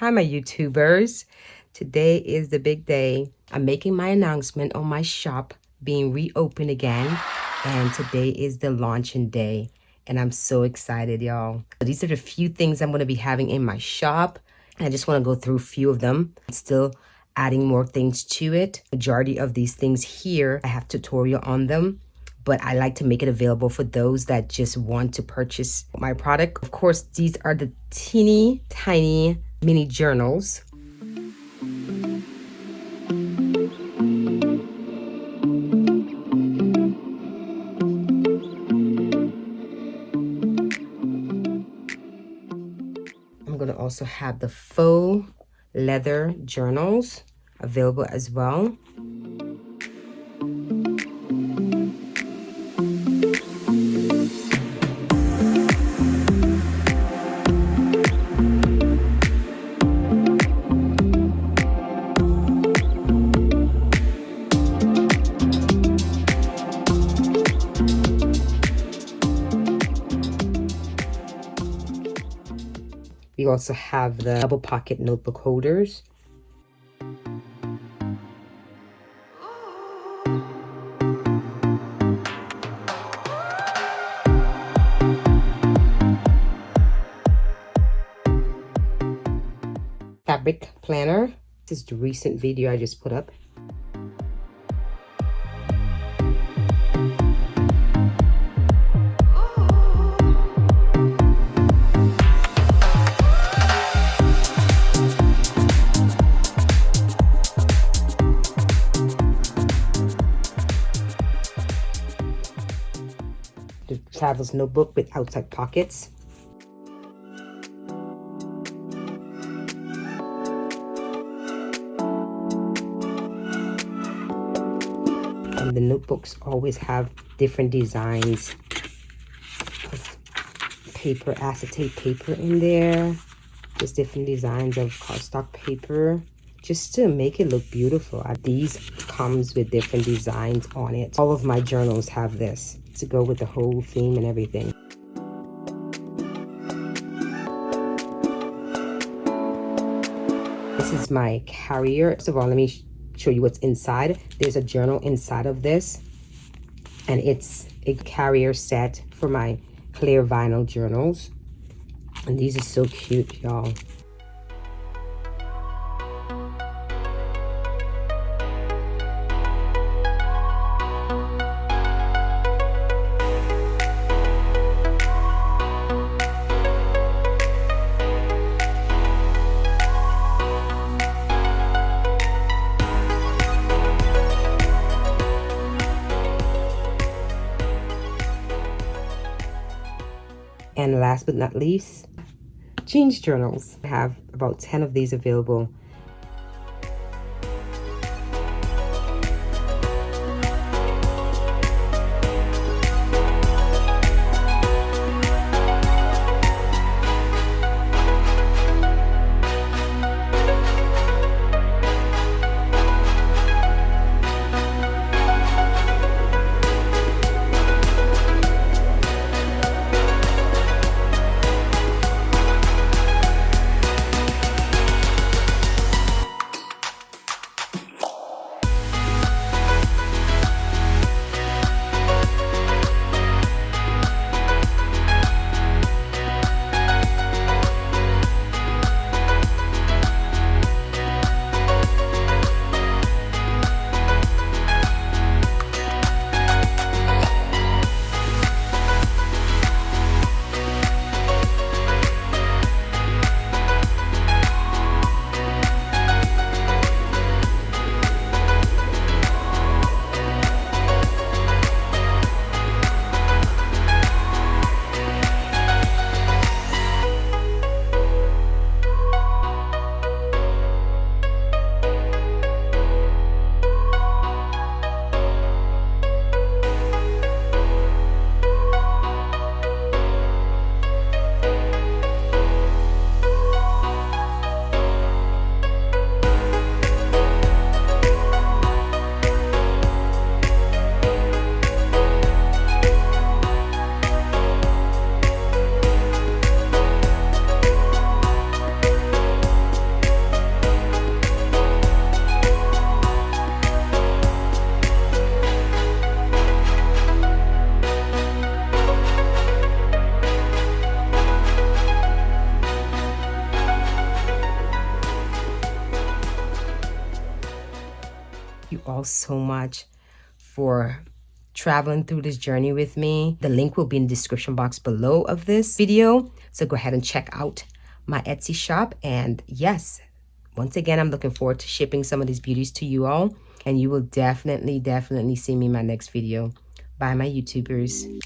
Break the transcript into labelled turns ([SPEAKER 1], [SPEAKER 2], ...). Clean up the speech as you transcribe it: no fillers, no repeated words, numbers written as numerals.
[SPEAKER 1] Hi, my YouTubers. Today is the big day. I'm making my announcement on my shop being reopened again. And today is the launching day. And I'm so excited, y'all. These are the few things I'm going to be having in my shop. And I just want to go through a few of them. Still adding more things to it. Majority of these things here, I have tutorial on them. But I like to make it available for those that just want to purchase my product. Of course, these are the teeny tiny mini journals. I'm going to also have the faux leather journals available as well. We also have the double pocket notebook holders. Fabric planner. This is the recent video I just put up. The Travels notebook with outside pockets. And the notebooks always have different designs of paper, acetate paper in there. There's different designs of cardstock paper just to make it look beautiful. These comes with different designs on it. All of my journals have this to go with the whole theme and everything. This is my carrier. First of all, let me show you what's inside. There's a journal inside of this, and it's a carrier set for my clear vinyl journals. And these are so cute, y'all. And last but not least, jeans journals. I have about 10 of these available. all so much for traveling through this journey with me. The link will be in the description box below of this video. So go ahead and check out my Etsy shop. And yes, once again, I'm looking forward to shipping some of these beauties to you all. And you will definitely see me in my next video. Bye, my YouTubers.